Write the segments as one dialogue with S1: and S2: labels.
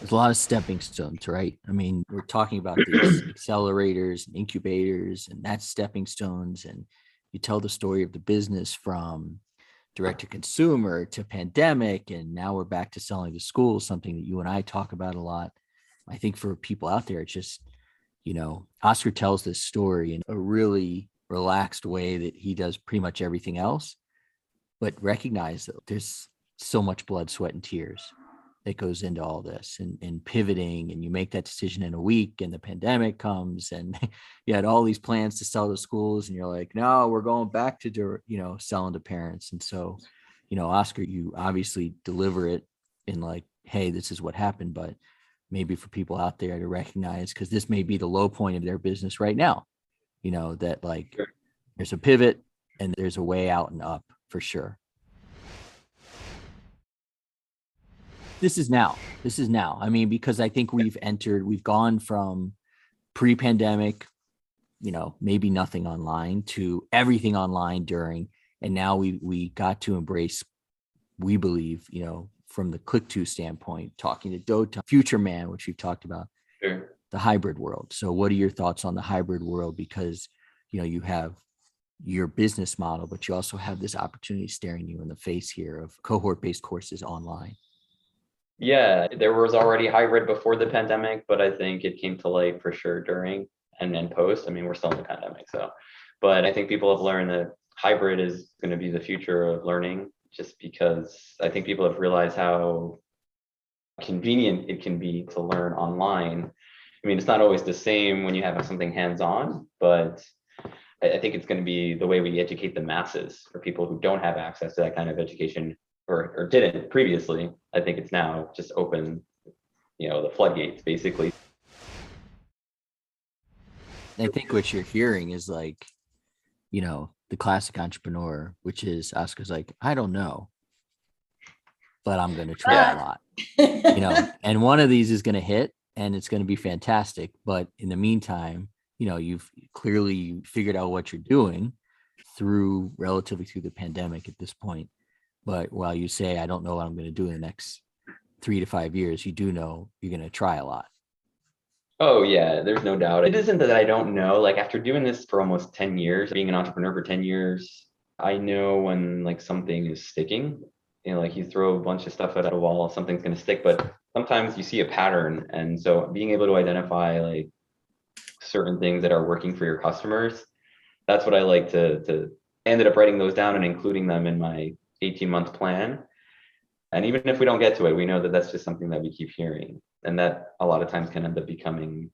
S1: There's a lot of stepping stones, right? I mean, we're talking about these accelerators and incubators, and that's stepping stones. And you tell the story of the business from direct to consumer to pandemic. And now we're back to selling to schools, something that you and I talk about a lot. I think for people out there, it's just, Oscar tells this story in a really relaxed way that he does pretty much everything else, but recognize that there's so much blood, sweat, and tears that goes into all this and pivoting, and you make that decision in a week and the pandemic comes and you had all these plans to sell to schools and you're like, no, we're going back to, selling to parents. And so, Oscar, you obviously deliver it in like, hey, this is what happened, but maybe for people out there to recognize, because this may be the low point of their business right now, that like
S2: Sure.
S1: there's a pivot and there's a way out and up for sure. This is now. This is now. I mean, because I think we've gone from pre-pandemic, maybe nothing online to everything online during, and now we got to embrace, we believe, from the click-to standpoint, talking to Dota, Future Man, which we've talked about,
S2: Sure.
S1: the hybrid world. So what are your thoughts on the hybrid world? Because, you have your business model, but you also have this opportunity staring you in the face here of cohort-based courses online.
S2: Yeah, there was already hybrid before the pandemic, but I think it came to light for sure during and then post. I mean, we're still in the pandemic, but I think people have learned that hybrid is going to be the future of learning, just because I think people have realized how convenient it can be to learn online. I mean, it's not always the same when you have something hands-on, but I think it's going to be the way we educate the masses for people who don't have access to that kind of education or didn't previously. I think it's now just open, the floodgates basically.
S1: I think what you're hearing is like, the classic entrepreneur, which is Oscar's like, I don't know, but I'm going to try a lot, and one of these is going to hit and it's going to be fantastic. But in the meantime, you've clearly figured out what you're doing relatively through the pandemic at this point. But while you say, I don't know what I'm going to do in the next 3 to 5 years, you do know you're going to try a lot.
S2: Oh yeah, there's no doubt. It isn't that I don't know. Like after doing this for almost 10 years, being an entrepreneur for 10 years, I know when like something is sticking. Like you throw a bunch of stuff at a wall, something's going to stick, but sometimes you see a pattern. And so being able to identify like certain things that are working for your customers, that's what I like to ended up writing those down and including them in my 18-month plan. And even if we don't get to it, we know that that's just something that we keep hearing. And that a lot of times can end up becoming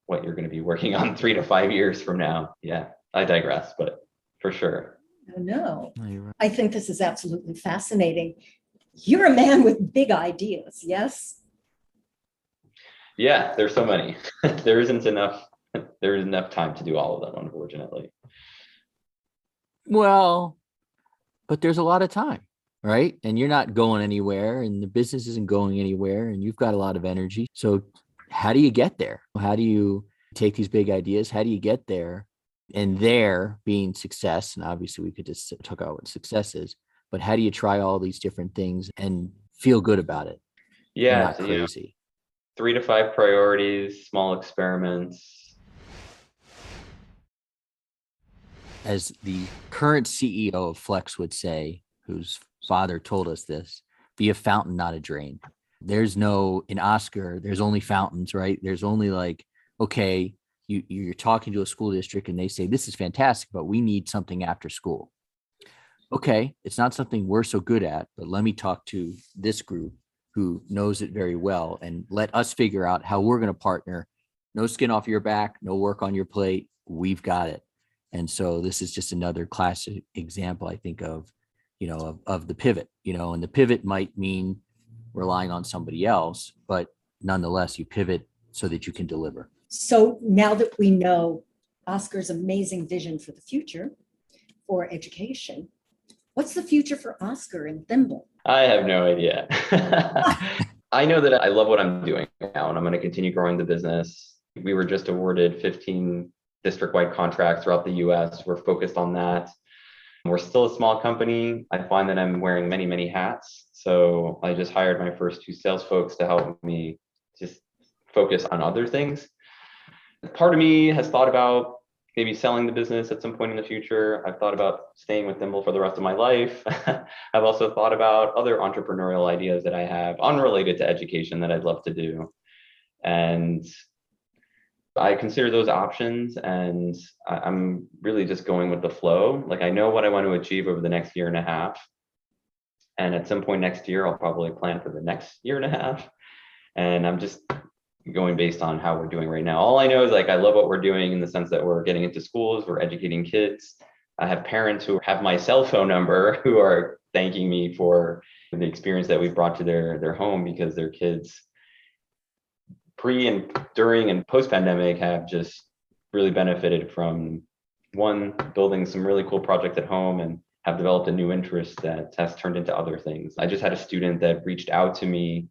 S2: what you're going to be working on 3 to 5 years from now. Yeah, I digress, but for sure.
S3: No,
S1: You're right.
S3: I think this is absolutely fascinating. You're a man with big ideas, yes?
S2: Yeah, there's so many. There isn't enough. There isn't enough time to do all of them, unfortunately.
S1: Well, but there's a lot of time, right? And you're not going anywhere and the business isn't going anywhere and you've got a lot of energy. So how do you get there? How do you take these big ideas? How do you get there? And there being success, and obviously we could just talk about what success is, but how do you try all these different things and feel good about it and
S2: Yeah,
S1: not
S2: so,
S1: crazy?
S2: 3 to 5 priorities, small experiments.
S1: As the current CEO of Flex would say, whose father told us this, be a fountain, not a drain. There's no, in Oscar, there's only fountains, right? There's only like, okay, you're talking to a school district and they say, this is fantastic, but we need something after school. Okay, it's not something we're so good at, but let me talk to this group who knows it very well and let us figure out how we're going to partner. No skin off your back, no work on your plate. We've got it. And so this is just another classic example, I think, of, of the pivot, and the pivot might mean relying on somebody else, but nonetheless, you pivot so that you can deliver.
S3: So now that we know Oscar's amazing vision for the future for education, what's the future for Oscar and Thimble?
S2: I have no idea. I know that I love what I'm doing now, and I'm going to continue growing the business. We were just awarded 15 district-wide contracts throughout the US. We're focused on that. We're still a small company. I find that I'm wearing many, many hats. So I just hired my first 2 sales folks to help me just focus on other things. Part of me has thought about maybe selling the business at some point in the future. I've thought about staying with Thimble for the rest of my life. I've also thought about other entrepreneurial ideas that I have unrelated to education that I'd love to do. And I consider those options, and I'm really just going with the flow. Like, I know what I want to achieve over the next year and a half. And at some point next year, I'll probably plan for the next year and a half. And I'm just going based on how we're doing right now. All I know is, like, I love what we're doing in the sense that we're getting into schools, we're educating kids. I have parents who have my cell phone number who are thanking me for the experience that we've brought to their home, because their kids pre and during and post pandemic have just really benefited from, one, building some really cool projects at home, and have developed a new interest that has turned into other things. I just had a student that reached out to me.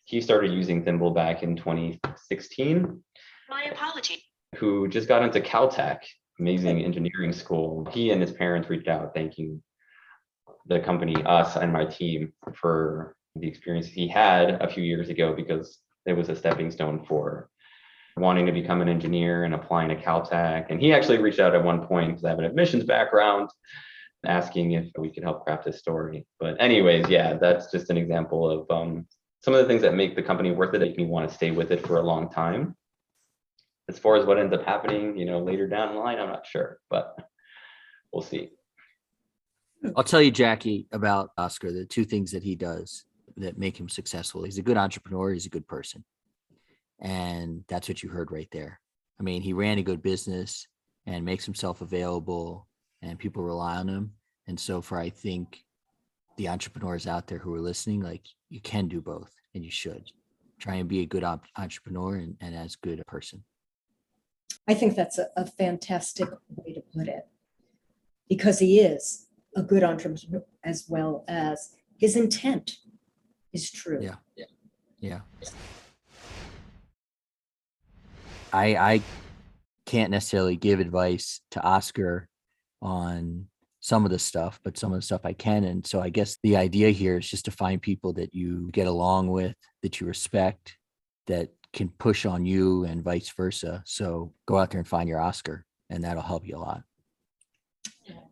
S2: He started using Thimble back in 2016.
S4: My apology.
S2: Who just got into Caltech, amazing engineering school. He and his parents reached out thanking the company, us and my team, for the experience he had a few years ago, because it was a stepping stone for wanting to become an engineer and applying to Caltech. And he actually reached out at one point, because I have an admissions background, asking if we could help craft his story. But anyways, yeah, that's just an example of some of the things that make the company worth it, that make me want to stay with it for a long time. As far as what ends up happening, later down the line, I'm not sure, but we'll see.
S1: I'll tell you, Jackie, about Oscar, the two things that he does that make him successful. He's a good entrepreneur. He's a good person. And that's what you heard right there. I mean, he ran a good business and makes himself available, and people rely on him. And so I think the entrepreneurs out there who are listening, like, you can do both, and you should try and be a good entrepreneur and as good a person.
S3: I think that's a fantastic way to put it, because he is a good entrepreneur, as well as his intent is true.
S1: Yeah. I can't necessarily give advice to Oscar on some of the stuff, but some of the stuff I can. And so I guess the idea here is just to find people that you get along with, that you respect, that can push on you, and vice versa. So go out there and find your Oscar, and that'll help you a lot.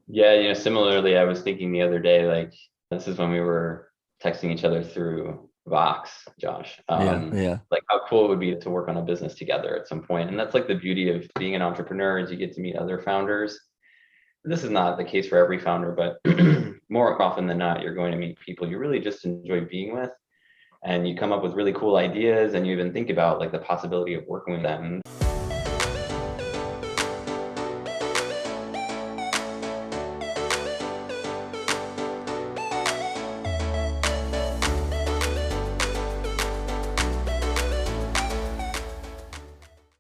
S2: Yeah, similarly, I was thinking the other day, like, this is when we were texting each other through Vox, Josh.
S1: Yeah.
S2: Like, how cool it would be to work on a business together at some point. And that's like the beauty of being an entrepreneur, is you get to meet other founders. This is not the case for every founder, but more often than not, you're going to meet people you really just enjoy being with, and you come up with really cool ideas, and you even think about, like, the possibility of working with them.